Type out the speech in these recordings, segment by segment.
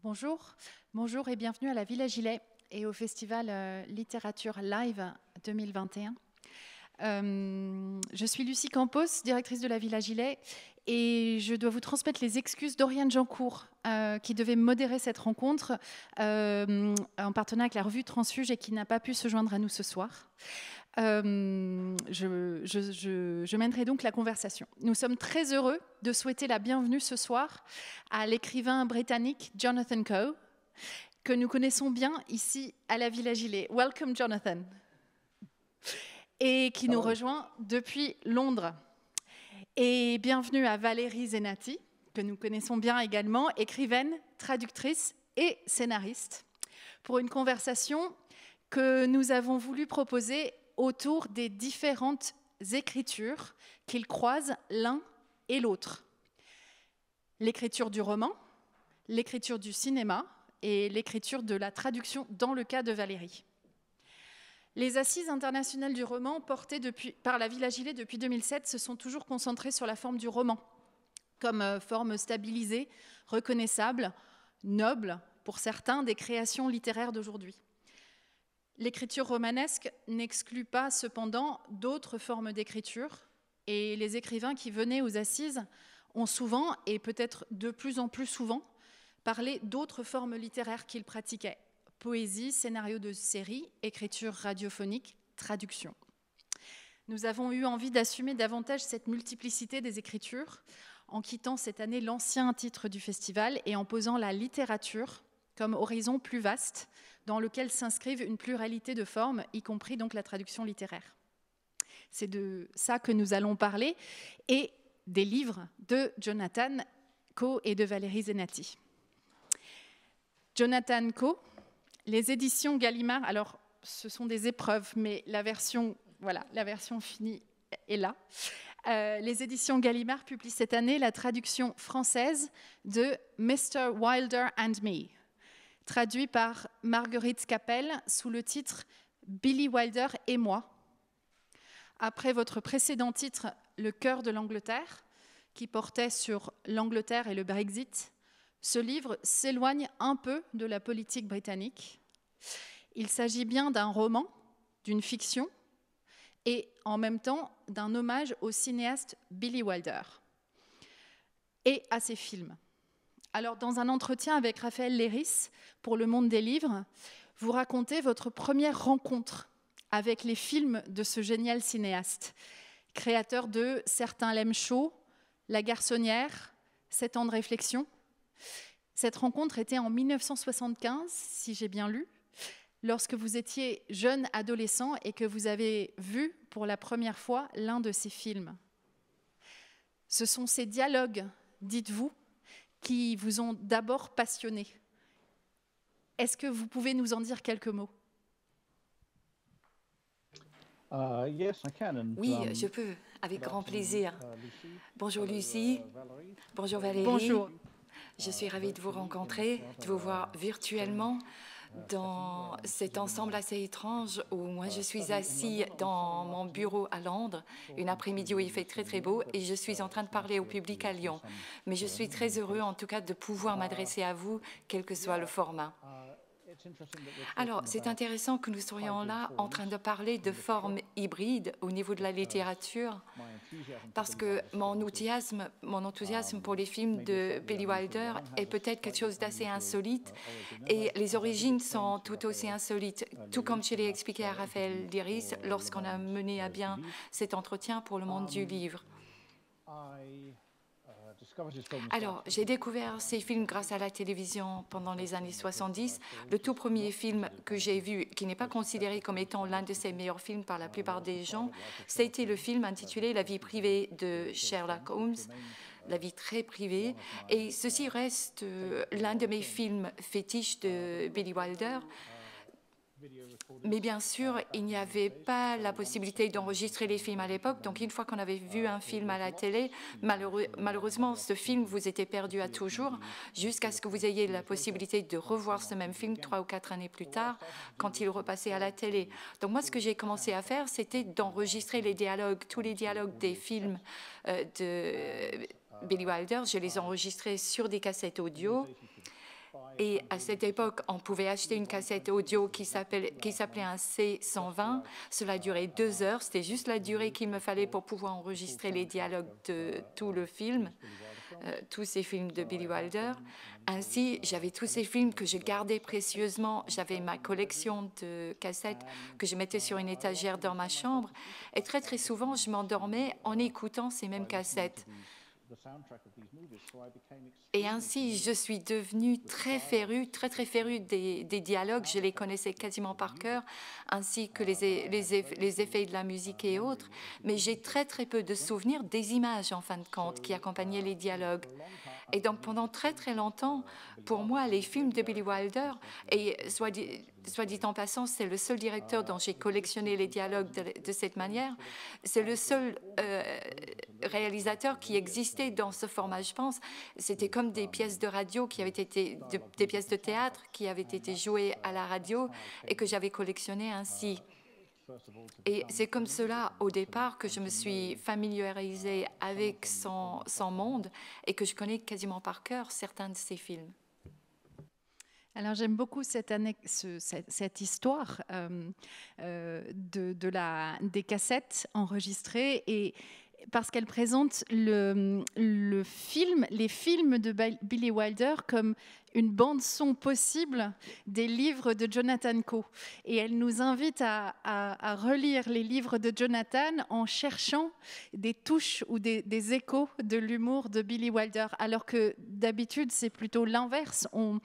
Bonjour, bonjour et bienvenue à la Villa Gilet et au Festival Littérature Live 2021. Je suis Lucie Campos, directrice de la Villa Gilet, et je dois vous transmettre les excuses d'Oriane Jancourt, qui devait modérer cette rencontre en partenariat avec la revue Transfuge et qui n'a pas pu se joindre à nous ce soir. Je mènerai donc la conversation. Nous sommes très heureux de souhaiter la bienvenue ce soir à l'écrivain britannique Jonathan Coe, que nous connaissons bien ici à la Villa Gilet. Welcome, Jonathan. Et qui nous rejoint depuis Londres. Et bienvenue à Valérie Zenati, que nous connaissons bien également, écrivaine, traductrice et scénariste, pour une conversation que nous avons voulu proposer autour des différentes écritures qu'ils croisent l'un et l'autre. L'écriture du roman, l'écriture du cinéma et l'écriture de la traduction dans le cas de Valérie. Les assises internationales du roman portées par la Villa Gilet depuis 2007 se sont toujours concentrées sur la forme du roman, comme forme stabilisée, reconnaissable, noble pour certains des créations littéraires d'aujourd'hui. L'écriture romanesque n'exclut pas cependant d'autres formes d'écriture, et les écrivains qui venaient aux assises ont souvent, et peut-être de plus en plus souvent, parlé d'autres formes littéraires qu'ils pratiquaient. Poésie, scénario de série, écriture radiophonique, traduction. Nous avons eu envie d'assumer davantage cette multiplicité des écritures en quittant cette année l'ancien titre du festival et en posant la littérature comme horizon plus vaste dans lequel s'inscrivent une pluralité de formes, y compris donc la traduction littéraire. C'est de ça que nous allons parler et des livres de Jonathan Coe et de Valérie Zenati. Jonathan Coe, les éditions Gallimard, alors ce sont des épreuves, mais la version finie est là. Les éditions Gallimard publient cette année la traduction française de Mr. Wilder and Me, traduit par Marguerite Capel sous le titre Billy Wilder et moi. Après votre précédent titre, Le cœur de l'Angleterre, qui portait sur l'Angleterre et le Brexit, ce livre s'éloigne un peu de la politique britannique. Il s'agit bien d'un roman, d'une fiction, et en même temps d'un hommage au cinéaste Billy Wilder et à ses films. Alors, dans un entretien avec Raphaël Léris pour Le Monde des Livres, vous racontez votre première rencontre avec les films de ce génial cinéaste, créateur de Certains l'aiment chaud, La garçonnière, 7 ans de réflexion. Cette rencontre était en 1975, si j'ai bien lu, lorsque vous étiez jeune adolescent et que vous avez vu pour la première fois l'un de ces films. Ce sont ces dialogues, dites-vous, qui vous ont d'abord passionné. Est-ce que vous pouvez nous en dire quelques mots ? Oui, je peux, avec grand plaisir. Bonjour Lucie, bonjour Valérie. Bonjour. Je suis ravie de vous rencontrer, de vous voir virtuellement dans cet ensemble assez étrange où moi je suis assis dans mon bureau à Londres, une après-midi où il fait très très beau et je suis en train de parler au public à Lyon. Mais je suis très heureux en tout cas de pouvoir m'adresser à vous, quel que soit le format. Alors, c'est intéressant que nous soyons là en train de parler de formes hybrides au niveau de la littérature, parce que mon enthousiasme pour les films de Billy Wilder est peut-être quelque chose d'assez insolite, et les origines sont tout aussi insolites, tout comme je l'ai expliqué à Raphaël Léris lorsqu'on a mené à bien cet entretien pour Le Monde du Livre. Alors, j'ai découvert ces films grâce à la télévision pendant les années 70. Le tout premier film que j'ai vu, qui n'est pas considéré comme étant l'un de ses meilleurs films par la plupart des gens, c'était le film intitulé La vie privée de Sherlock Holmes, la vie très privée. Et ceci reste l'un de mes films fétiches de Billy Wilder. Mais bien sûr, il n'y avait pas la possibilité d'enregistrer les films à l'époque. Donc, une fois qu'on avait vu un film à la télé, malheureusement, ce film vous était perdu à toujours, jusqu'à ce que vous ayez la possibilité de revoir ce même film 3 ou 4 années plus tard, quand il repassait à la télé. Donc, moi, ce que j'ai commencé à faire, c'était d'enregistrer les dialogues, tous les dialogues des films de Billy Wilder. Je les enregistrais sur des cassettes audio. Et à cette époque, on pouvait acheter une cassette audio qui s'appelait un C120. Cela durait 2 heures. C'était juste la durée qu'il me fallait pour pouvoir enregistrer les dialogues de tout le film, tous ces films de Billy Wilder. Ainsi, j'avais tous ces films que je gardais précieusement. J'avais ma collection de cassettes que je mettais sur une étagère dans ma chambre. Et très, très souvent, je m'endormais en écoutant ces mêmes cassettes. Et ainsi, je suis devenue très férue des dialogues. Je les connaissais quasiment par cœur, ainsi que les effets de la musique et autres. Mais j'ai très, très peu de souvenirs des images, en fin de compte, qui accompagnaient les dialogues. Et donc, pendant très, très longtemps, pour moi, les films de Billy Wilder, et soit dit en passant, c'est le seul directeur dont j'ai collectionné les dialogues de cette manière. C'est le seul réalisateur qui existait dans ce format, je pense. C'était comme des pièces de radio qui avaient été, des pièces de théâtre qui avaient été jouées à la radio et que j'avais collectionnées ainsi. Et c'est comme cela, au départ, que je me suis familiarisée avec son monde et que je connais quasiment par cœur certains de ses films. Alors j'aime beaucoup cette histoire des cassettes enregistrées et parce qu'elle présente les films de Billy Wilder comme une bande-son possible des livres de Jonathan Coe. Et elle nous invite à relire les livres de Jonathan en cherchant des touches ou des échos de l'humour de Billy Wilder, alors que d'habitude, c'est plutôt l'inverse. On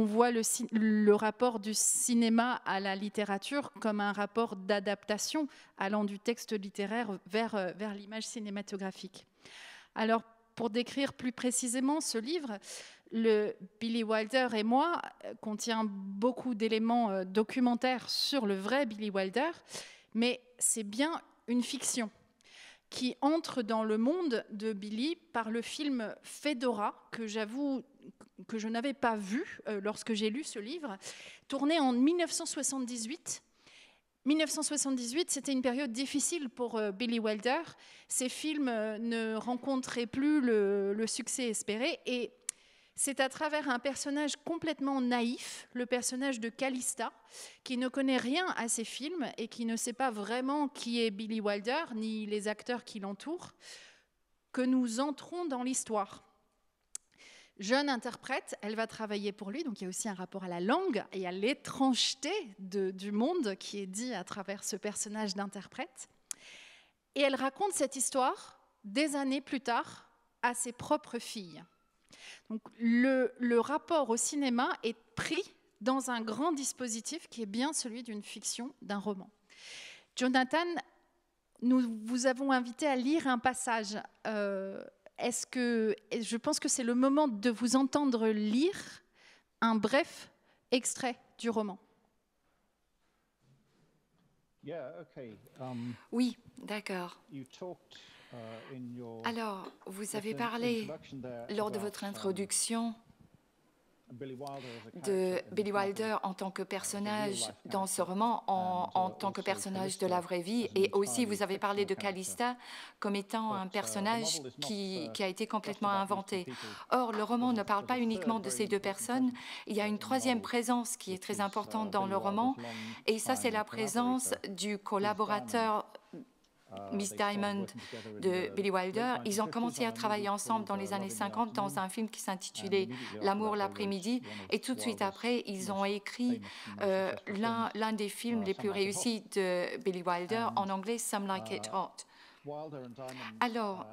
voit le rapport du cinéma à la littérature comme un rapport d'adaptation allant du texte littéraire vers l'image cinématographique. Alors, pour décrire plus précisément ce livre, le Billy Wilder et moi contient beaucoup d'éléments documentaires sur le vrai Billy Wilder, mais c'est bien une fiction qui entre dans le monde de Billy par le film Fedora, que j'avoue que je n'avais pas vu lorsque j'ai lu ce livre, tourné en 1978. 1978, c'était une période difficile pour Billy Wilder. Ses films ne rencontraient plus le succès espéré et c'est à travers un personnage complètement naïf, le personnage de Calista, qui ne connaît rien à ses films et qui ne sait pas vraiment qui est Billy Wilder, ni les acteurs qui l'entourent, que nous entrons dans l'histoire. Jeune interprète, elle va travailler pour lui, donc il y a aussi un rapport à la langue et à l'étrangeté du monde qui est dit à travers ce personnage d'interprète. Et elle raconte cette histoire des années plus tard à ses propres filles. Donc le rapport au cinéma est pris dans un grand dispositif qui est bien celui d'une fiction, d'un roman. Jonathan, nous vous avons invité à lire un passage. Je pense que c'est le moment de vous entendre lire un bref extrait du roman. Oui, d'accord. Alors, vous avez parlé lors de votre introduction de Billy Wilder en tant que personnage dans ce roman, en tant que personnage de la vraie vie, et aussi vous avez parlé de Calista comme étant un personnage qui a été complètement inventé. Or, le roman ne parle pas uniquement de ces deux personnes, il y a une troisième présence qui est très importante dans le roman, et ça c'est la présence du collaborateur Miss Diamond de Billy Wilder. Ils ont commencé à travailler ensemble dans les années 50 dans un film qui s'intitulait L'amour l'après-midi et tout de suite après, ils ont écrit l'un des films les plus réussis de Billy Wilder en anglais, Some Like It Hot. Alors,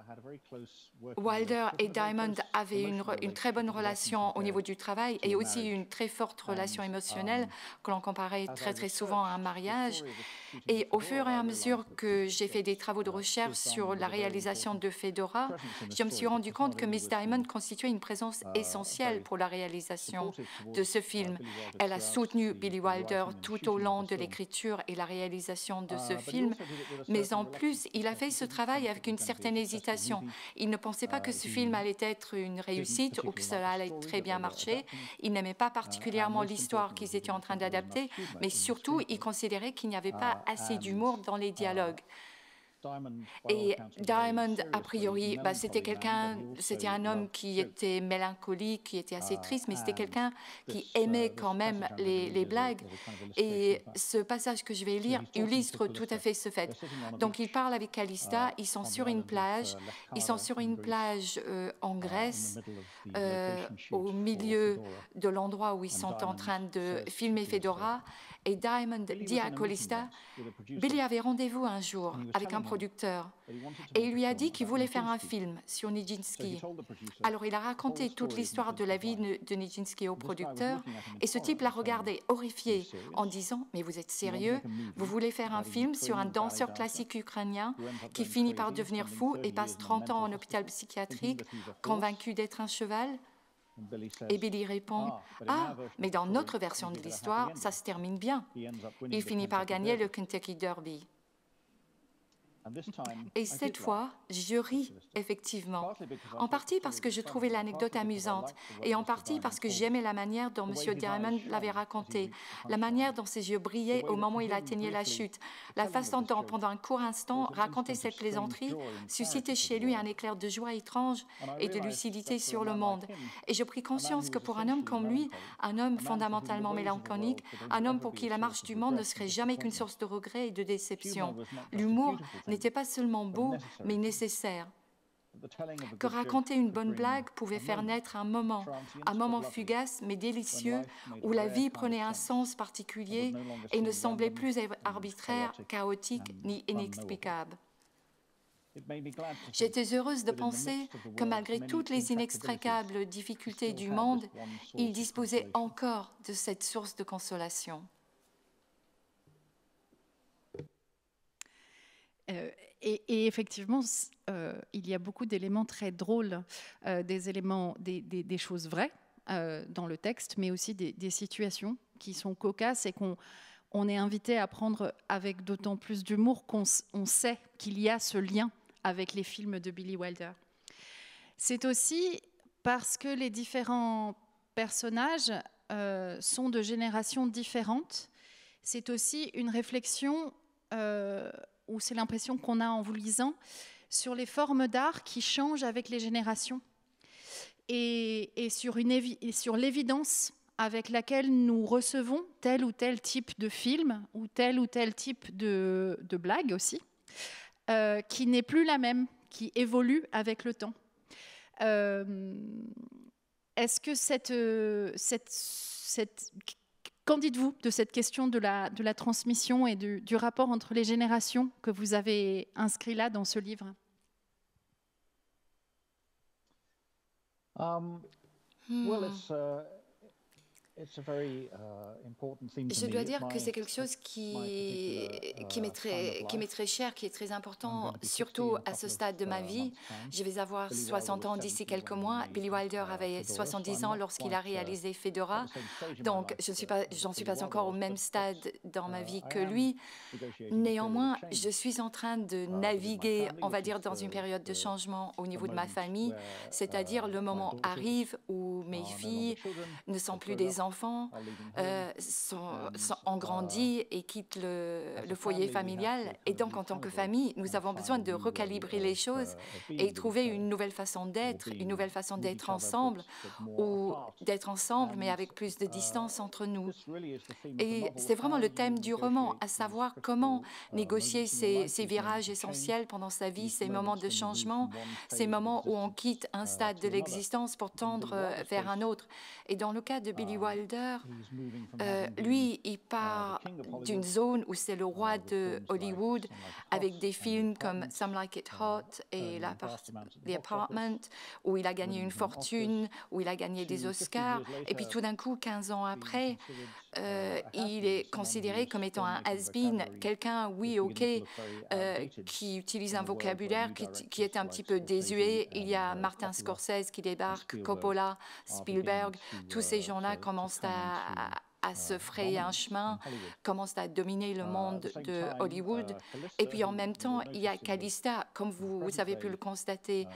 Wilder et Diamond avaient une très bonne relation au niveau du travail et aussi une très forte relation émotionnelle que l'on comparait très très souvent à un mariage. Et au fur et à mesure que j'ai fait des travaux de recherche sur la réalisation de Fedora, je me suis rendu compte que Miss Diamond constituait une présence essentielle pour la réalisation de ce film. Elle a soutenu Billy Wilder tout au long de l'écriture et la réalisation de ce film, mais en plus, il a fait ce travail avec une certaine hésitation. Il ne pensait pas que ce film allait être une réussite ou que cela allait très bien marcher. Il n'aimait pas particulièrement l'histoire qu'ils étaient en train d'adapter, mais surtout, il considérait qu'il n'y avait pas assez d'humour dans les dialogues. Et Diamond, a priori, c'était un homme qui était mélancolique, qui était assez triste, mais c'était quelqu'un qui aimait quand même les blagues. Et ce passage que je vais lire illustre tout à fait ce fait. Donc, il parle avec Calista, ils sont sur une plage, en Grèce, au milieu de l'endroit où ils sont en train de filmer Fedora. Et Diamond dit à Calista, Billy avait rendez-vous un jour avec un producteur et il lui a dit qu'il voulait faire un film sur Nijinsky. Alors il a raconté toute l'histoire de la vie de Nijinsky au producteur et ce type l'a regardé horrifié en disant « Mais vous êtes sérieux? Vous voulez faire un film sur un danseur classique ukrainien qui finit par devenir fou et passe 30 ans en hôpital psychiatrique convaincu d'être un cheval ?» Et Billy répond « Ah, mais dans notre version de l'histoire, ça se termine bien. Il finit par gagner le Kentucky Derby. » Et cette fois, je ris, effectivement, en partie parce que je trouvais l'anecdote amusante et en partie parce que j'aimais la manière dont M. Diamond l'avait raconté, la manière dont ses yeux brillaient au moment où il atteignait la chute, la façon dont, pendant un court instant, raconter cette plaisanterie suscitait chez lui un éclair de joie étrange et de lucidité sur le monde. Et je pris conscience que pour un homme comme lui, un homme fondamentalement mélancolique, un homme pour qui la marche du monde ne serait jamais qu'une source de regret et de déception, l'humour n'était pas seulement beau, mais nécessaire. Que raconter une bonne blague pouvait faire naître un moment fugace mais délicieux, où la vie prenait un sens particulier et ne semblait plus arbitraire, chaotique ni inexplicable. J'étais heureuse de penser que malgré toutes les inextricables difficultés du monde, il disposait encore de cette source de consolation. Et effectivement, il y a beaucoup d'éléments très drôles, des choses vraies dans le texte, mais aussi des situations qui sont cocasses et qu'on est invité à prendre avec d'autant plus d'humour qu'on sait qu'il y a ce lien avec les films de Billy Wilder. C'est aussi parce que les différents personnages sont de générations différentes. C'est aussi une réflexion où c'est l'impression qu'on a en vous lisant, sur les formes d'art qui changent avec les générations et sur l'évidence avec laquelle nous recevons tel ou tel type de film ou tel type de blague aussi, qui n'est plus la même, qui évolue avec le temps. Est-ce que qu'en dites-vous de cette question de la transmission et du rapport entre les générations que vous avez inscrit là dans ce livre? Je dois dire que c'est quelque chose qui m'est très cher, qui est très important, surtout à ce stade de ma vie. Je vais avoir 60 ans d'ici quelques mois. Billy Wilder avait 70 ans lorsqu'il a réalisé Fedora. Donc, j'en suis pas encore au même stade dans ma vie que lui. Néanmoins, je suis en train de naviguer, on va dire, dans une période de changement au niveau de ma famille, c'est-à-dire le moment arrive où mes filles ne sont plus des enfants, ont grandi et quittent le foyer familial. Et donc, en tant que famille, nous avons besoin de recalibrer les choses et trouver une nouvelle façon d'être ensemble, ou d'être ensemble, mais avec plus de distance entre nous. Et c'est vraiment le thème du roman, à savoir comment négocier ces virages essentiels pendant sa vie, ces moments de changement, ces moments où on quitte un stade de l'existence pour tendre vers un autre. Et dans le cas de Billy Wilder, lui, il part d'une zone où c'est le roi de Hollywood, avec des films comme Some Like It Hot et The Apartment, où il a gagné une fortune, où il a gagné des Oscars. Et puis tout d'un coup, 15 ans après, il est considéré comme étant un has-been, quelqu'un, oui, ok, qui utilise un vocabulaire qui est un petit peu désuet. Il y a Martin Scorsese qui débarque, Coppola, Spielberg, tous ces gens-là commencent à se frayer un chemin, commencent à dominer le monde de Hollywood. Et puis en même temps, il y a Calista, comme vous avez pu le constater.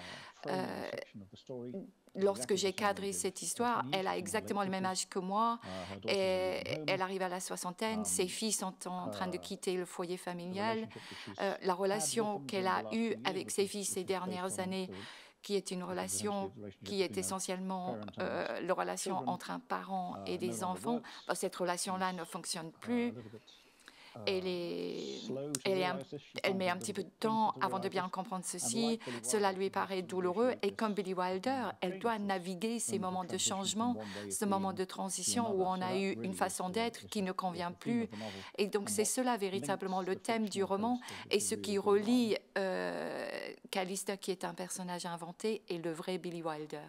lorsque j'ai cadré cette histoire, elle a exactement le même âge que moi. Et elle arrive à la soixantaine. Ses filles sont en train de quitter le foyer familial. La relation qu'elle a eue avec ses filles ces dernières années, qui est une relation qui est essentiellement la relation entre un parent et des enfants, cette relation-là ne fonctionne plus. Elle met un petit peu de temps avant de bien comprendre ceci. Cela lui paraît douloureux. Et comme Billie Wilder, elle doit naviguer ces moments de changement, ce moment de transition où on a eu une façon d'être qui ne convient plus. Et donc, c'est cela véritablement le thème du roman et ce qui relie Calista, qui est un personnage inventé, et le vrai Billie Wilder.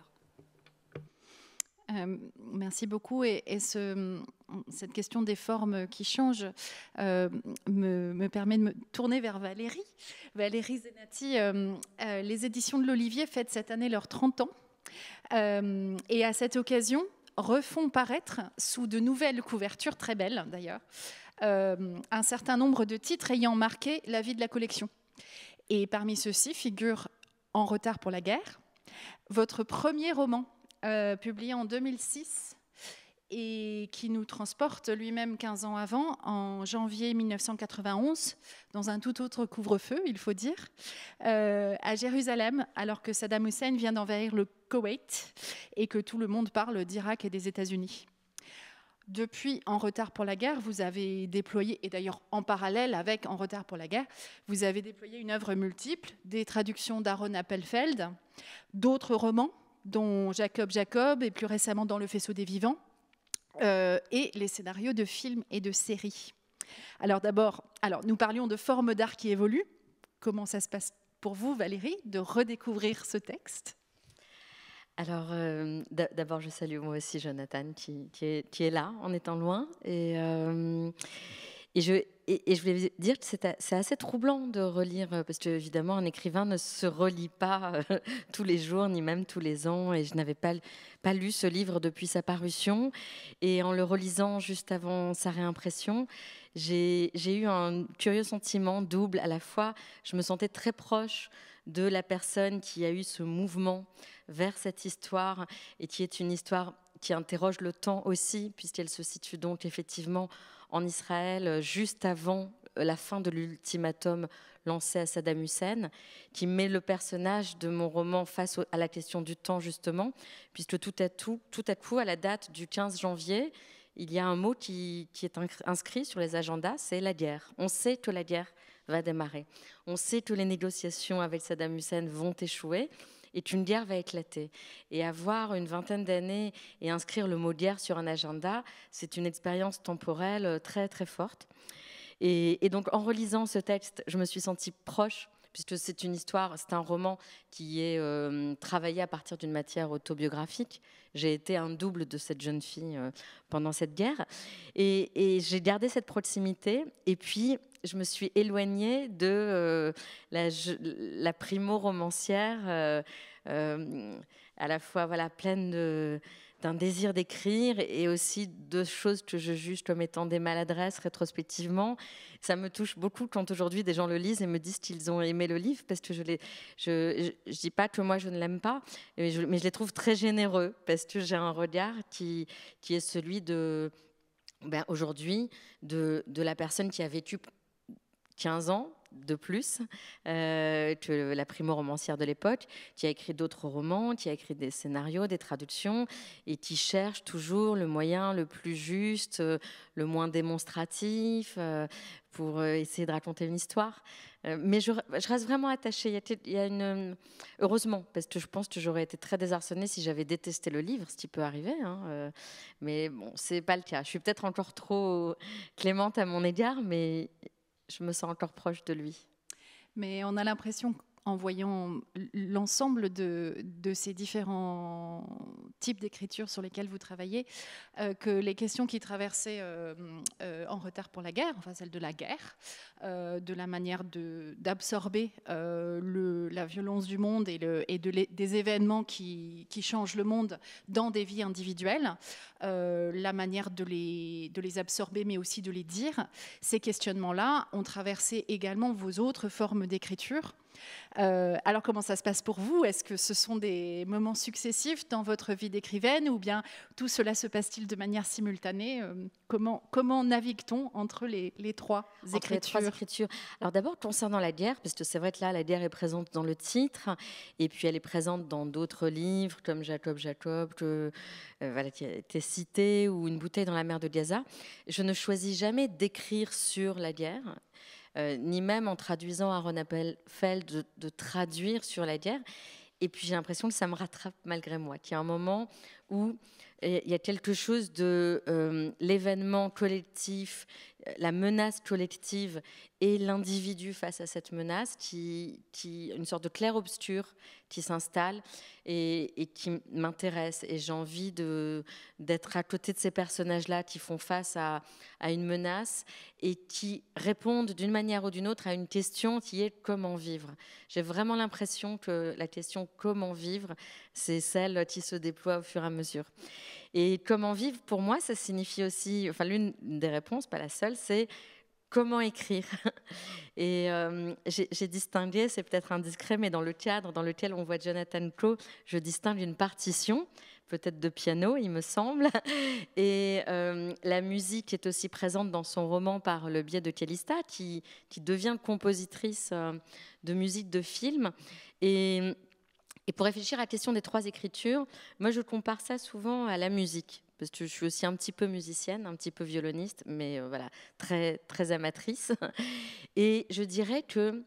Merci beaucoup. Et cette question des formes qui changent me permet de me tourner vers Valérie. Valérie Zenati, les éditions de l'Olivier fêtent cette année leurs 30 ans. Et à cette occasion, refont paraître, sous de nouvelles couvertures, très belles d'ailleurs, un certain nombre de titres ayant marqué la vie de la collection. Et parmi ceux-ci figure En retard pour la guerre, votre premier roman, publié en 2006 et qui nous transporte lui-même 15 ans avant, en janvier 1991, dans un tout autre couvre-feu, il faut dire, à Jérusalem, alors que Saddam Hussein vient d'envahir le Koweït et que tout le monde parle d'Irak et des États-Unis. Depuis En retard pour la guerre, vous avez déployé, et d'ailleurs en parallèle avec En retard pour la guerre, vous avez déployé une œuvre multiple, des traductions d'Aaron Appelfeld, d'autres romans, dont Jacob Jacob, et plus récemment dans Le faisceau des vivants, et les scénarios de films et de séries. Alors d'abord, nous parlions de formes d'art qui évoluent. Comment ça se passe pour vous, Valérie, de redécouvrir ce texte ? Alors, d'abord, je salue moi aussi Jonathan, qui est là, en étant loin. Et je voulais dire que c'est assez troublant de relire, parce qu'évidemment, un écrivain ne se relit pas tous les jours, ni même tous les ans. Et je n'avais pas lu ce livre depuis sa parution. Et en le relisant juste avant sa réimpression, j'ai eu un curieux sentiment double. À la fois, je me sentais très proche de la personne qui a eu ce mouvement vers cette histoire, et qui est une histoire qui interroge le temps aussi, puisqu'elle se situe donc effectivement en Israël, juste avant la fin de l'ultimatum lancé à Saddam Hussein, qui met le personnage de mon roman face à la question du temps, justement, puisque tout à coup, à la date du 15 janvier, il y a un mot qui est inscrit sur les agendas, c'est la guerre. On sait que la guerre va démarrer. On sait que les négociations avec Saddam Hussein vont échouer et qu'une guerre va éclater. Et avoir une vingtaine d'années et inscrire le mot guerre sur un agenda, c'est une expérience temporelle très, très forte. Et donc, en relisant ce texte, je me suis sentie proche, puisque c'est une histoire, c'est un roman qui est travaillé à partir d'une matière autobiographique. J'ai été un double de cette jeune fille pendant cette guerre. Et j'ai gardé cette proximité. Et puis, je me suis éloignée de la primo-romancière, à la fois pleine d'un désir d'écrire et aussi de choses que je juge comme étant des maladresses rétrospectivement. Ça me touche beaucoup quand aujourd'hui des gens le lisent et me disent qu'ils ont aimé le livre, parce que je dis pas que moi je ne l'aime pas, mais je les trouve très généreux, parce que j'ai un regard qui est celui de aujourd'hui de la personne qui a vécu 15 ans de plus que la primo-romancière de l'époque, qui a écrit d'autres romans, qui a écrit des scénarios, des traductions, et qui cherche toujours le moyen le plus juste, le moins démonstratif, pour essayer de raconter une histoire. Mais je reste vraiment attachée. Heureusement, parce que je pense que j'aurais été très désarçonnée si j'avais détesté le livre, ce qui peut arriver. Mais bon, c'est pas le cas. Je suis peut-être encore trop clémente à mon égard, mais je me sens encore proche de lui. Mais on a l'impression, en voyant l'ensemble de ces différents types d'écriture sur lesquels vous travaillez, que les questions qui traversaient En retard pour la guerre, enfin celle de la guerre, de la manière d'absorber la violence du monde et des événements qui changent le monde dans des vies individuelles, la manière de les absorber mais aussi de les dire, ces questionnements-là ont traversé également vos autres formes d'écriture. Alors, comment ça se passe pour vous? Est-ce que ce sont des moments successifs dans votre vie d'écrivaine ou bien tout cela se passe-t-il de manière simultanée? Comment navigue-t-on entre les trois Entre les trois écritures. Alors d'abord, concernant la guerre, parce que c'est vrai que là, la guerre est présente dans le titre, et puis elle est présente dans d'autres livres, comme Jacob, voilà, qui a été cité, ou Une bouteille dans la mer de Gaza. Je ne choisis jamais d'écrire sur la guerre, ni même en traduisant Aaron Appelfeld, de traduire sur la guerre. Et puis j'ai l'impression que ça me rattrape malgré moi, qu'il y a un moment où il y a quelque chose de l'événement collectif, la menace collective et l'individu face à cette menace, une sorte de clair-obscur qui s'installe et qui m'intéresse. Et j'ai envie d'être à côté de ces personnages-là qui font face à une menace et qui répondent d'une manière ou d'une autre à une question qui est comment vivre. J'ai vraiment l'impression que la question comment vivre, c'est celle qui se déploie au fur et à mesure. Et comment vivre, pour moi, ça signifie aussi, enfin l'une des réponses, pas la seule, c'est comment écrire. Et j'ai distingué, c'est peut-être indiscret, mais dans le cadre dans lequel on voit Jonathan Coe, je distingue une partition, peut-être de piano, il me semble, et la musique est aussi présente dans son roman par le biais de Calista, qui devient compositrice de musique de film. Et pour réfléchir à la question des trois écritures, moi je compare ça souvent à la musique, parce que je suis aussi un petit peu musicienne, un petit peu violoniste, mais voilà, très, très amatrice. Et je dirais que...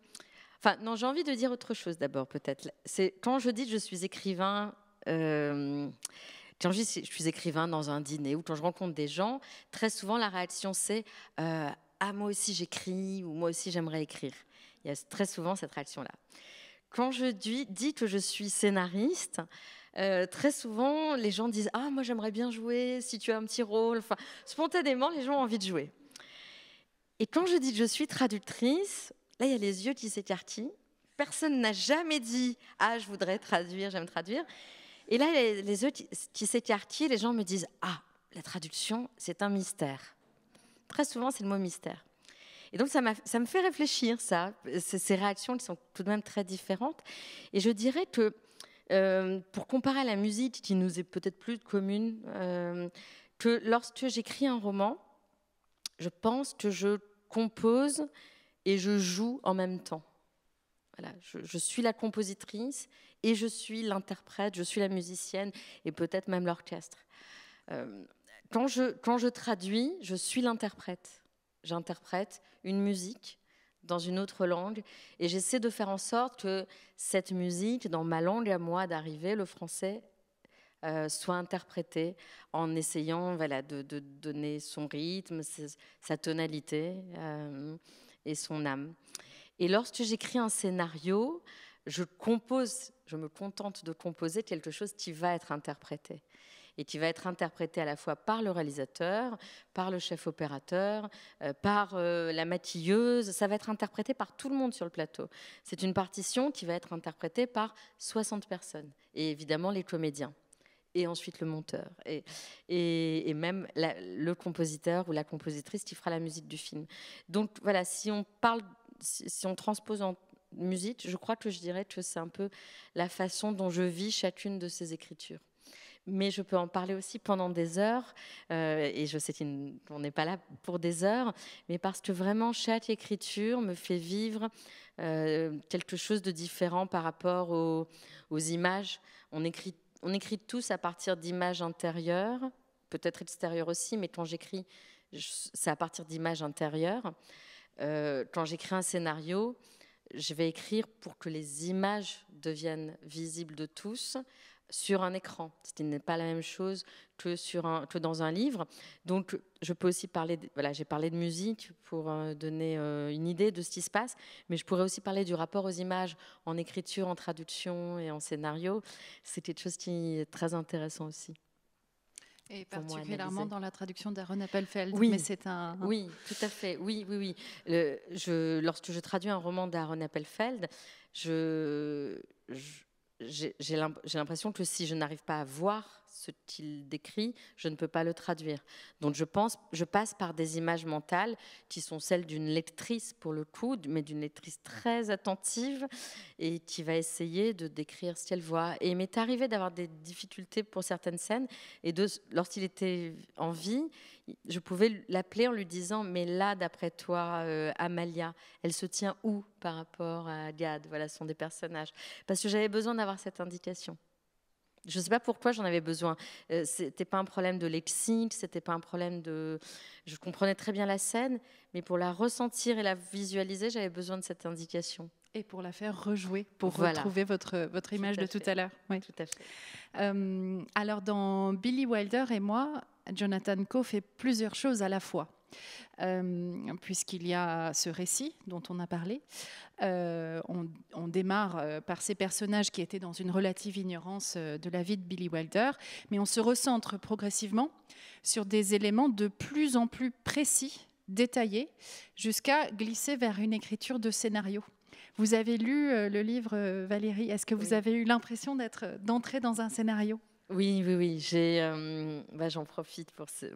Enfin, non, j'ai envie de dire autre chose d'abord, peut-être. C'est quand je dis que je suis écrivain... quand je dis que je suis écrivain dans un dîner ou quand je rencontre des gens, très souvent la réaction c'est ah, moi aussi j'écris ou moi aussi j'aimerais écrire. Il y a très souvent cette réaction-là. Quand je dis que je suis scénariste, très souvent, les gens disent « Ah, moi, j'aimerais bien jouer, si tu as un petit rôle. » Enfin, spontanément, les gens ont envie de jouer. Et quand je dis que je suis traductrice, là, il y a les yeux qui s'écarquillent. Personne n'a jamais dit « Ah, je voudrais traduire, j'aime traduire. » Et là, les yeux qui s'écarquillent, les gens me disent « Ah, la traduction, c'est un mystère. » Très souvent, c'est le mot « mystère ». Et donc, ça me fait réfléchir, ça, ces réactions qui sont tout de même très différentes. Et je dirais que, pour comparer à la musique, qui nous est peut-être plus commune, que lorsque j'écris un roman, je pense que je compose et je joue en même temps. Voilà, je suis la compositrice et je suis l'interprète, je suis la musicienne et peut-être même l'orchestre. Quand je traduis, je suis l'interprète. J'interprète une musique dans une autre langue et j'essaie de faire en sorte que cette musique, dans ma langue à moi d'arriver, le français, soit interprétée en essayant voilà, de donner son rythme, sa tonalité et son âme. Et lorsque j'écris un scénario, je me contente de composer quelque chose qui va être interprété. Et qui va être interprété à la fois par le réalisateur, par le chef opérateur, par la maquilleuse. Ça va être interprété par tout le monde sur le plateau. C'est une partition qui va être interprétée par 60 personnes. Et évidemment, les comédiens. Et ensuite le monteur. Et même le compositeur ou la compositrice qui fera la musique du film. Donc voilà, si on transpose en musique, je crois que je dirais que c'est un peu la façon dont je vis chacune de ces écritures. Mais je peux en parler aussi pendant des heures, et je sais qu'on n'est pas là pour des heures, mais parce que vraiment chaque écriture me fait vivre quelque chose de différent par rapport aux images. On écrit tous à partir d'images intérieures, peut-être extérieures aussi, mais quand j'écris, c'est à partir d'images intérieures. Quand j'écris un scénario, je vais écrire pour que les images deviennent visibles de tous, sur un écran, ce qui n'est pas la même chose que dans un livre. Donc, je peux aussi parler, j'ai parlé de musique pour donner une idée de ce qui se passe, mais je pourrais aussi parler du rapport aux images en écriture, en traduction et en scénario. C'est quelque chose qui est très intéressant aussi. Et particulièrement dans la traduction d'Aaron Appelfeld. Oui, mais c'est un... Oui, tout à fait. Oui. Lorsque je traduis un roman d'Aaron Appelfeld, j'ai l'impression que si je n'arrive pas à voir ce qu'il décrit, je ne peux pas le traduire. Donc je passe par des images mentales qui sont celles d'une lectrice pour le coup, mais d'une lectrice très attentive et qui va essayer de décrire ce qu'elle voit. Et il m'est arrivé d'avoir des difficultés pour certaines scènes et lorsqu'il était en vie, je pouvais l'appeler en lui disant « mais là, d'après toi, Amalia, elle se tient où par rapport à Gad ?» Voilà, ce sont des personnages. Parce que j'avais besoin d'avoir cette indication. Je ne sais pas pourquoi j'en avais besoin. C'était pas un problème de lexique, c'était pas un problème de... Je comprenais très bien la scène, mais pour la ressentir et la visualiser, j'avais besoin de cette indication. Et pour la faire rejouer, pour retrouver votre image de tout à l'heure. Oui. Tout à fait. Alors, dans Billy Wilder et moi, Jonathan Coe fait plusieurs choses à la fois. Puisqu'il y a ce récit dont on a parlé. On démarre par ces personnages qui étaient dans une relative ignorance de la vie de Billy Wilder, mais on se recentre progressivement sur des éléments de plus en plus précis, détaillés, jusqu'à glisser vers une écriture de scénario. Vous avez lu le livre, Valérie. Est-ce que vous avez eu l'impression d'entrer dans un scénario ? Oui. J'en profite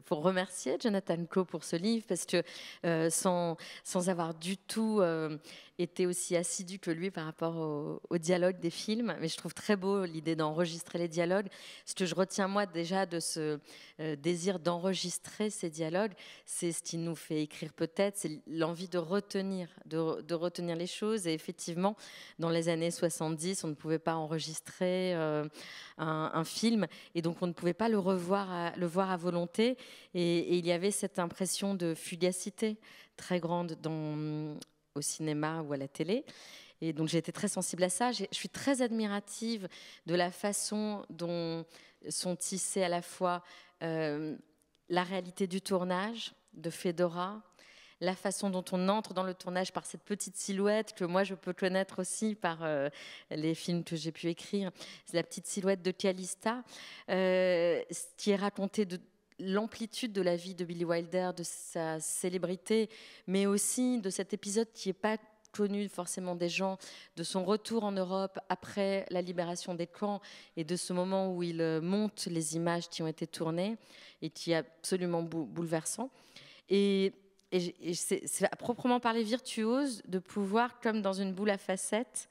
pour remercier Jonathan Coe pour ce livre, parce que sans avoir du tout été aussi assidu que lui par rapport au dialogue des films, mais je trouve très beau l'idée d'enregistrer les dialogues. Ce que je retiens moi déjà de ce désir d'enregistrer ces dialogues, c'est ce qui nous fait écrire peut-être, c'est l'envie de retenir les choses. Et effectivement, dans les années 70, on ne pouvait pas enregistrer un film, et donc on ne pouvait pas le voir à volonté, et il y avait cette impression de fugacité très grande au cinéma ou à la télé. Et donc j'ai été très sensible à ça. Je suis très admirative de la façon dont sont tissées à la fois la réalité du tournage de Fedora, la façon dont on entre dans le tournage par cette petite silhouette que moi je peux connaître aussi par les films que j'ai pu écrire. C'est la petite silhouette de Calista, qui est racontée de l'amplitude de la vie de Billy Wilder, de sa célébrité, mais aussi de cet épisode qui n'est pas connu forcément des gens, de son retour en Europe après la libération des camps, et de ce moment où il monte les images qui ont été tournées et qui est absolument bouleversant. Et c'est à proprement parler virtuose de pouvoir, comme dans une boule à facettes,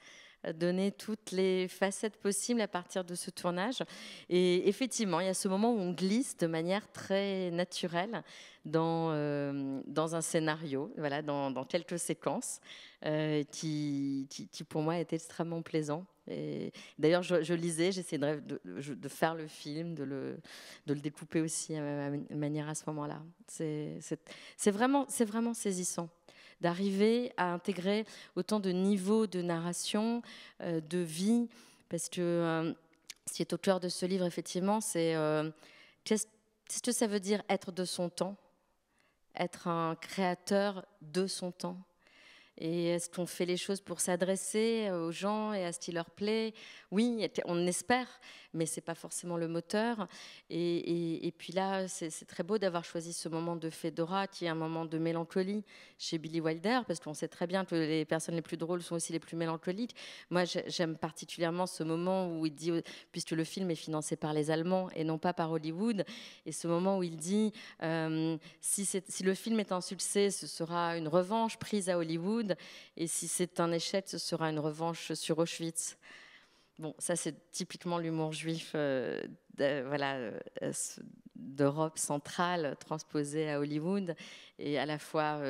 donner toutes les facettes possibles à partir de ce tournage. Et effectivement, il y a ce moment où on glisse de manière très naturelle dans un scénario, voilà, dans quelques séquences qui pour moi étaient extrêmement plaisants. D'ailleurs, je lisais, j'essayais de faire le film, de le découper aussi à ma manière à ce moment-là. C'est vraiment saisissant d'arriver à intégrer autant de niveaux de narration, de vie, parce que ce qui est au cœur de ce livre, effectivement, c'est qu'est-ce que ça veut dire être de son temps, être un créateur de son temps. Et est-ce qu'on fait les choses pour s'adresser aux gens et à ce qui leur plaît ? Oui, on espère, mais ce n'est pas forcément le moteur. Et puis là, c'est très beau d'avoir choisi ce moment de Fedora, qui est un moment de mélancolie chez Billy Wilder, parce qu'on sait très bien que les personnes les plus drôles sont aussi les plus mélancoliques. Moi, j'aime particulièrement ce moment où il dit, puisque le film est financé par les Allemands et non pas par Hollywood, et ce moment où il dit si le film est un succès, ce sera une revanche prise à Hollywood, et si c'est un échec, ce sera une revanche sur Auschwitz. Bon, ça c'est typiquement l'humour juif d'Europe centrale transposé à Hollywood, et à la fois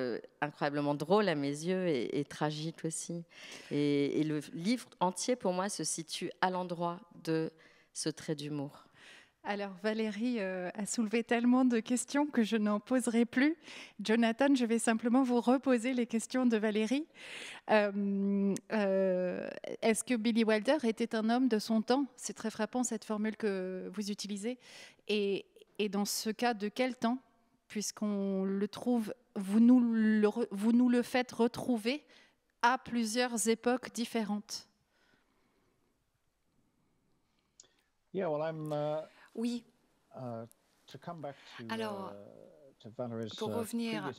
incroyablement drôle à mes yeux et tragique aussi. Et le livre entier pour moi se situe à l'endroit de ce trait d'humour. Alors Valérie a soulevé tellement de questions que je n'en poserai plus. Jonathan, je vais simplement vous reposer les questions de Valérie. Est-ce que Billy Wilder était un homme de son temps ? C'est très frappant cette formule que vous utilisez. Et dans ce cas, de quel temps ? Puisqu'on le trouve, vous nous le faites retrouver à plusieurs époques différentes. Oui. Alors, Pour revenir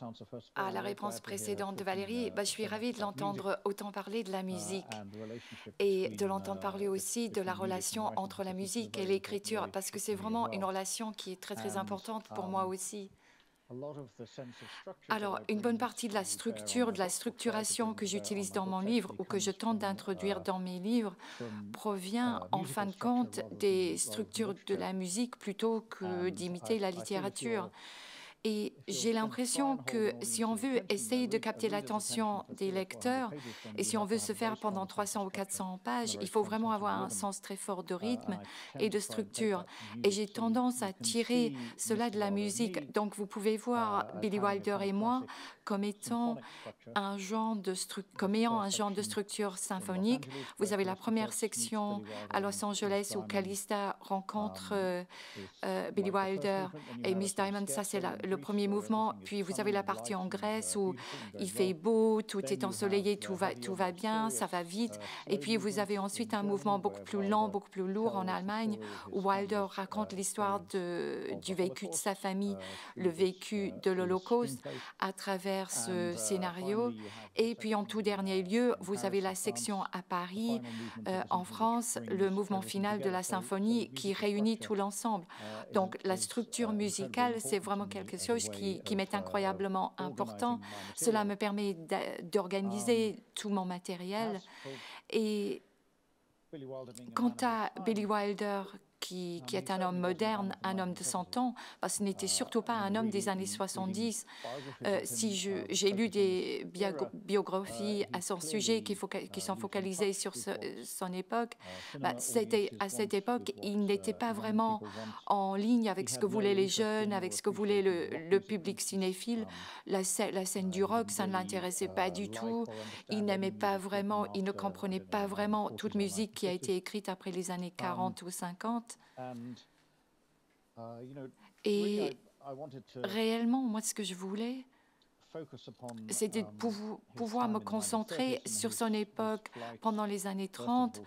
à la réponse précédente de Valérie, je suis ravie de l'entendre autant parler de la musique et de l'entendre parler aussi de la relation entre la musique et l'écriture, parce que c'est vraiment une relation qui est très, très importante pour moi aussi. Alors, une bonne partie de la structure, de la structuration que j'utilise dans mon livre ou que je tente d'introduire dans mes livres provient, en fin de compte, des structures de la musique plutôt que d'imiter la littérature. Et j'ai l'impression que si on veut essayer de capter l'attention des lecteurs et si on veut se faire pendant 300 ou 400 pages, il faut vraiment avoir un sens très fort de rythme et de structure. Et j'ai tendance à tirer cela de la musique. Donc vous pouvez voir Billy Wilder et moi comme étant comme ayant un genre de structure symphonique. Vous avez la première section à Los Angeles où Calista rencontre Billy Wilder et Miss Diamond. Ça, c'est le premier mouvement. Puis vous avez la partie en Grèce où il fait beau, tout est ensoleillé, tout va bien, ça va vite. Et puis vous avez ensuite un mouvement beaucoup plus lent, beaucoup plus lourd en Allemagne où Wilder raconte l'histoire du vécu de sa famille, le vécu de l'Holocauste à travers ce scénario. Et puis en tout dernier lieu, vous avez la section à Paris, en France, le mouvement final de la symphonie qui réunit tout l'ensemble. Donc la structure musicale, c'est vraiment quelque chose qui m'est incroyablement important. Cela me permet d'organiser tout mon matériel. Et quant à Billy Wilder, qui est un homme moderne, un homme de son temps, parce que ce n'était surtout pas un homme des années 70. Si j'ai lu des biographies à son sujet qui sont focalisées sur son époque, à cette époque, il n'était pas vraiment en ligne avec ce que voulaient les jeunes, avec ce que voulait le public cinéphile. La scène du rock, ça ne l'intéressait pas du tout. Il n'aimait pas vraiment, il ne comprenait pas vraiment toute musique qui a été écrite après les années 40 ou 50. Et réellement, moi, ce que je voulais, c'était de pouvoir me concentrer sur son époque pendant les années 30,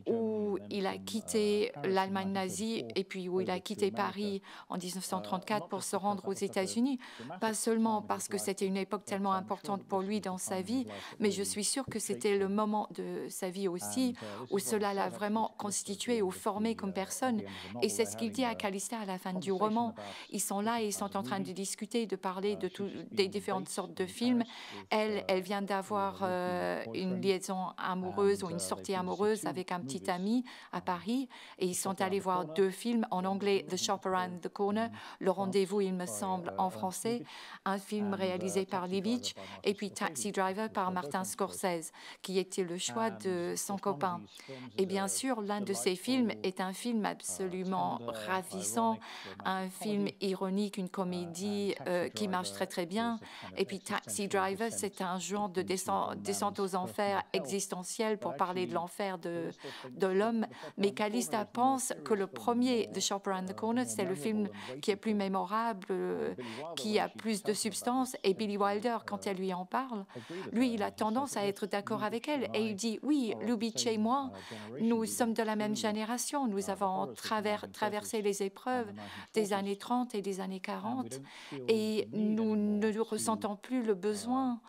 où il a quitté l'Allemagne nazie et puis où il a quitté Paris en 1934 pour se rendre aux États-Unis. Pas seulement parce que c'était une époque tellement importante pour lui dans sa vie, mais je suis sûre que c'était le moment de sa vie aussi où cela l'a vraiment constitué ou formé comme personne. Et c'est ce qu'il dit à Calista à la fin du roman. Ils sont là et ils sont en train de discuter, de parler des différentes sortes de films. Elle vient d'avoir une liaison amoureuse ou une sortie amoureuse avec un petit ami à Paris et ils sont allés voir 2 films en anglais, The Shop Around the Corner, Le Rendez-vous, il me semble, en français, un film réalisé par Lee Beach et puis Taxi Driver par Martin Scorsese, qui était le choix de son copain. Et bien sûr, l'un de ces films est un film absolument ravissant, un film ironique, une comédie qui marche très très bien. Et puis Taxi Driver, c'est un genre de descente aux enfers existentielle pour parler de l'enfer de l'homme. Mais Calista pense que le premier, The Shop Around the Corner, c'est le film qui est plus mémorable, qui a plus de substance. Et Billy Wilder, quand elle lui en parle, lui, il a tendance à être d'accord avec elle. Et il dit, oui, Lubitsch et moi, nous sommes de la même génération. Nous avons traversé les épreuves des années 30 et des années 40. Et nous ne ressentons plus le besoin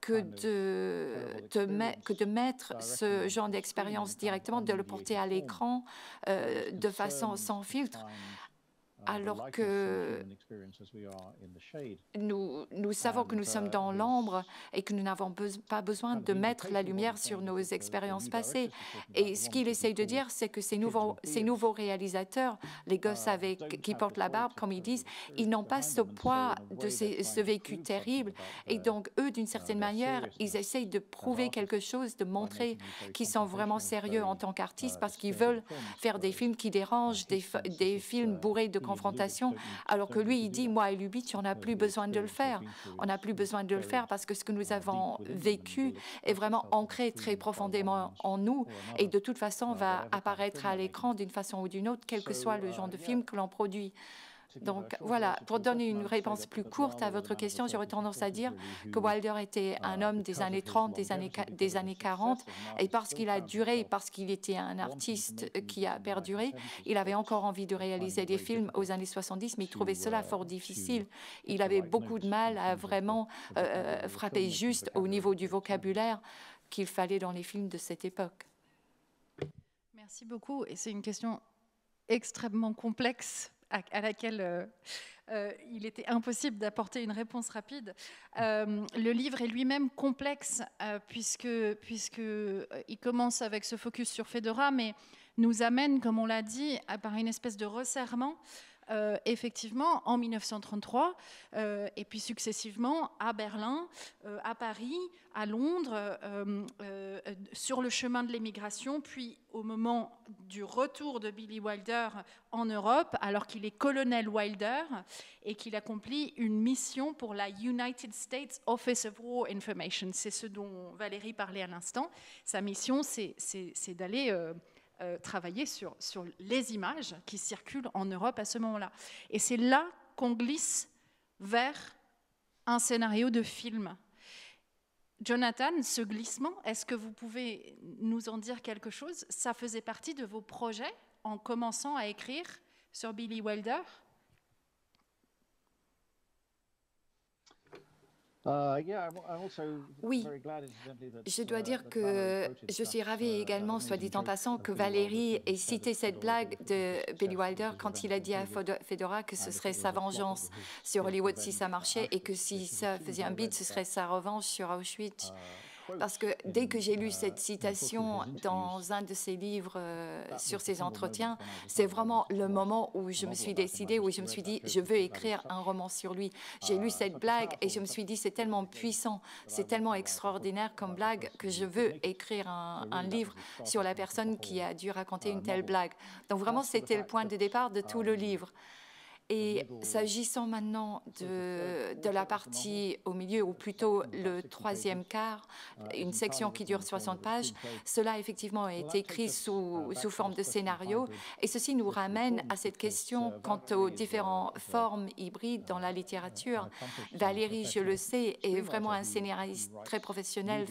que de mettre ce genre d'expérience directement, de le porter à l'écran de façon sans filtre. Alors que nous savons que nous sommes dans l'ombre et que nous n'avons pas besoin de mettre la lumière sur nos expériences passées. Et ce qu'il essaye de dire, c'est que ces nouveaux réalisateurs, les gosses qui portent la barbe, comme ils disent, ils n'ont pas ce poids de ce vécu terrible. Et donc, eux, d'une certaine manière, ils essayent de prouver quelque chose, de montrer qu'ils sont vraiment sérieux en tant qu'artistes parce qu'ils veulent faire des films qui dérangent, des films bourrés de confrontation, alors que lui, il dit, moi et Lubitsch, on n'a plus besoin de le faire. On n'a plus besoin de le faire parce que ce que nous avons vécu est vraiment ancré très profondément en nous et de toute façon va apparaître à l'écran d'une façon ou d'une autre, quel que soit le genre de film que l'on produit. Donc voilà, pour donner une réponse plus courte à votre question, j'aurais tendance à dire que Wilder était un homme des années 30, des années 40, et parce qu'il a duré, parce qu'il était un artiste qui a perduré, il avait encore envie de réaliser des films aux années 70, mais il trouvait cela fort difficile. Il avait beaucoup de mal à vraiment frapper juste au niveau du vocabulaire qu'il fallait dans les films de cette époque. Merci beaucoup. Et c'est une question extrêmement complexe à laquelle il était impossible d'apporter une réponse rapide. Le livre est lui-même complexe puisqu'il commence avec ce focus sur Fedora, mais nous amène, comme on l'a dit, par une espèce de resserrement, effectivement, en 1933, et puis successivement à Berlin, à Paris, à Londres, sur le chemin de l'émigration, puis au moment du retour de Billy Wilder en Europe, alors qu'il est colonel Wilder et qu'il accomplit une mission pour la United States Office of War Information. C'est ce dont Valérie parlait à l'instant. Sa mission, c'est d'aller travailler sur les images qui circulent en Europe à ce moment-là. Et c'est là qu'on glisse vers un scénario de film. Jonathan, ce glissement, est-ce que vous pouvez nous en dire quelque chose? Ça faisait partie de vos projets en commençant à écrire sur Billy Wilder? Oui, je dois dire que je suis ravie également, soit dit en passant, que Valérie ait cité cette blague de Billy Wilder quand il a dit à Fedora que ce serait sa vengeance sur Hollywood si ça marchait et que si ça faisait un beat, ce serait sa revanche sur Auschwitz. Parce que dès que j'ai lu cette citation dans un de ses livres sur ses entretiens, c'est vraiment le moment où je me suis décidée, où je me suis dit, je veux écrire un roman sur lui. J'ai lu cette blague et je me suis dit, c'est tellement puissant, c'est tellement extraordinaire comme blague que je veux écrire un livre sur la personne qui a dû raconter une telle blague. Donc vraiment, c'était le point de départ de tout le livre. Et s'agissant maintenant de la partie au milieu, ou plutôt le troisième quart, une section qui dure 60 pages, cela effectivement est écrit sous forme de scénario. Et ceci nous ramène à cette question quant aux différentes formes hybrides dans la littérature. Valérie, je le sais, est vraiment un scénariste très professionnel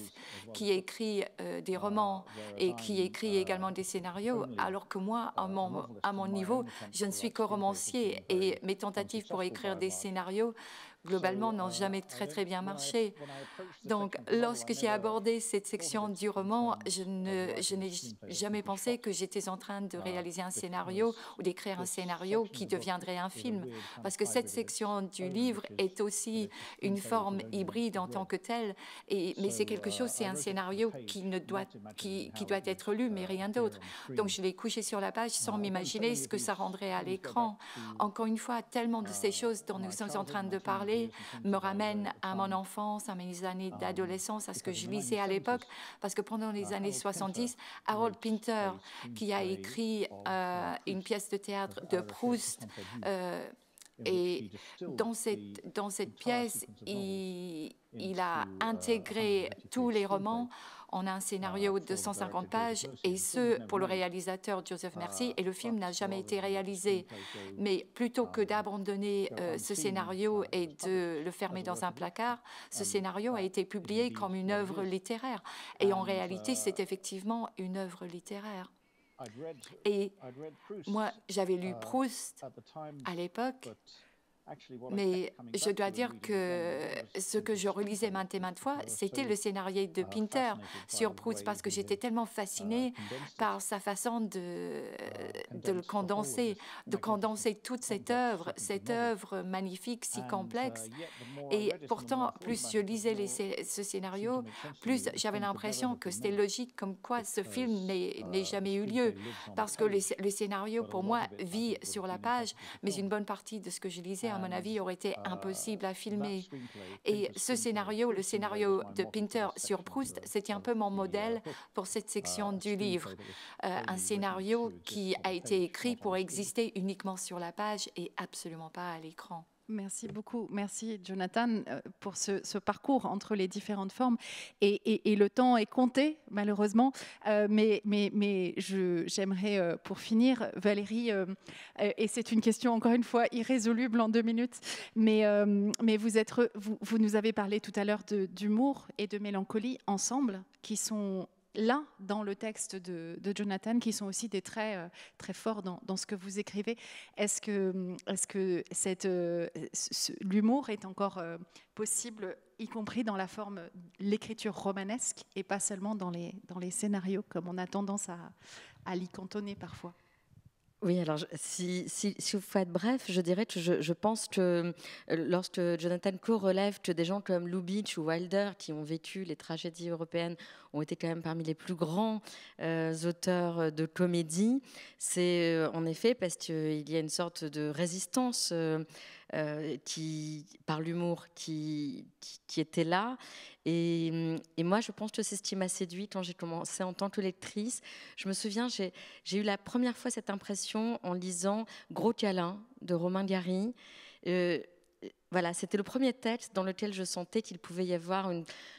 qui écrit des romans et qui écrit également des scénarios, alors que moi, à mon niveau, je ne suis que romancier. Et mes tentatives pour écrire des scénarios, globalement, n'ont jamais très bien marché. Donc, lorsque j'ai abordé cette section du roman, je n'ai jamais pensé que j'étais en train de réaliser un scénario ou d'écrire un scénario qui deviendrait un film. Parce que cette section du livre est aussi une forme hybride en tant que telle. Mais c'est quelque chose, c'est un scénario qui doit être lu, mais rien d'autre. Donc, je l'ai couché sur la page sans m'imaginer ce que ça rendrait à l'écran. Encore une fois, tellement de ces choses dont nous sommes en train de parler me ramène à mon enfance, à mes années d'adolescence, à ce que je lisais à l'époque, parce que pendant les années 70, Harold Pinter, qui a écrit une pièce de théâtre de Proust, et dans cette pièce, il a intégré tous les romans en un scénario de 150 pages, et ce, pour le réalisateur Joseph Mercy, et le film n'a jamais été réalisé. Mais plutôt que d'abandonner ce scénario et de le fermer dans un placard, ce scénario a été publié comme une œuvre littéraire. Et en réalité, c'est effectivement une œuvre littéraire. Et moi, j'avais lu Proust à l'époque, mais je dois dire que ce que je relisais maintes et maintes fois, c'était le scénario de Pinter sur Proust, parce que j'étais tellement fascinée par sa façon de le condenser, de condenser toute cette œuvre magnifique, si complexe. Et pourtant, plus je lisais ce scénario, plus j'avais l'impression que c'était logique, comme quoi ce film n'ait jamais eu lieu, parce que le scénario, pour moi, vit sur la page, mais une bonne partie de ce que je lisais, à mon avis, aurait été impossible à filmer. Et ce scénario, le scénario de Pinter sur Proust, c'était un peu mon modèle pour cette section du livre. Un scénario qui a été écrit pour exister uniquement sur la page et absolument pas à l'écran. Merci beaucoup. Merci, Jonathan, pour ce parcours entre les différentes formes. Et le temps est compté, malheureusement. Mais j'aimerais, pour finir, Valérie, et c'est une question, encore une fois, irrésoluble en 2 minutes, mais vous nous avez parlé tout à l'heure d'humour et de mélancolie ensemble, qui sont là dans le texte de Jonathan, qui sont aussi des traits très forts dans ce que vous écrivez. Est-ce que l'humour est encore possible, y compris dans la forme, l'écriture romanesque, et pas seulement dans les scénarios, comme on a tendance à l'y cantonner parfois? Oui, alors si vous faut être bref, je dirais que je pense que lorsque Jonathan Coe relève que des gens comme Lubitsch ou Wilder, qui ont vécu les tragédies européennes, ont été quand même parmi les plus grands auteurs de comédie, c'est en effet parce qu'il y a une sorte de résistance par l'humour qui était là. Et moi, je pense que c'est ce qui m'a séduit quand j'ai commencé en tant que lectrice. Je me souviens, j'ai eu la première fois cette impression en lisant Gros câlin de Romain Gary. Voilà, c'était le premier texte dans lequel je sentais qu'il pouvait y avoir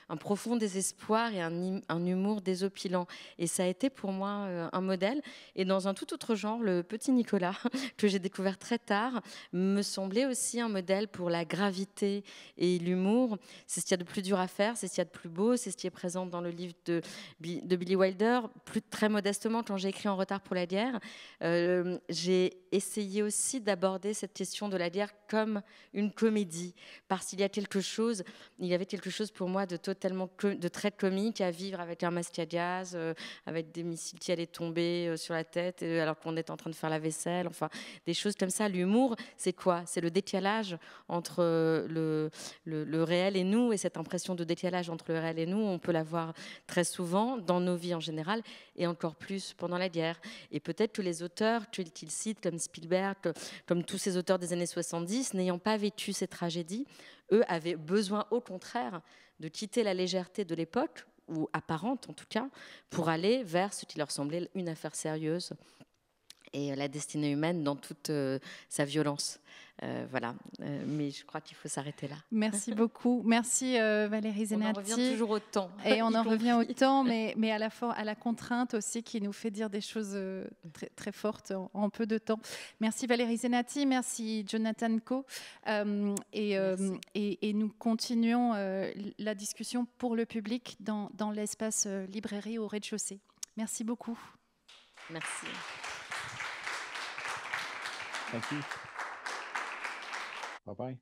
un profond désespoir et un humour désopilant. Et ça a été pour moi un modèle. Et dans un tout autre genre, le Petit Nicolas, que j'ai découvert très tard, me semblait aussi un modèle pour la gravité et l'humour. C'est ce qu'il y a de plus dur à faire, c'est ce qu'il y a de plus beau, c'est ce qui est présent dans le livre de Billy Wilder. Très modestement, quand j'ai écrit En retard pour la guerre, j'ai essayé aussi d'aborder cette question de la guerre comme une comédie, parce qu'il y avait quelque chose pour moi de très comique à vivre avec un masque à gaz, avec des missiles qui allaient tomber sur la tête alors qu'on est en train de faire la vaisselle, enfin des choses comme ça. L'humour, c'est quoi? C'est le décalage entre le réel et nous, et cette impression de décalage entre le réel et nous, on peut l'avoir très souvent dans nos vies en général, et encore plus pendant la guerre. Et peut-être que les auteurs qu'il cite, comme Spielberg, comme tous ces auteurs des années 70, n'ayant pas vécu ces tragédies, eux avaient besoin au contraire de quitter la légèreté de l'époque, ou apparente en tout cas, pour aller vers ce qui leur semblait une affaire sérieuse et la destinée humaine dans toute sa violence. Voilà, mais je crois qu'il faut s'arrêter là. Merci beaucoup. Merci Valérie Zenati. On en revient toujours au temps. Et on en revient au temps, mais à la contrainte aussi qui nous fait dire des choses très, très fortes en peu de temps. Merci Valérie Zenati, merci Jonathan Coe. Et nous continuons la discussion pour le public dans l'espace librairie au rez-de-chaussée. Merci beaucoup. Merci. Thank you. Bye-bye.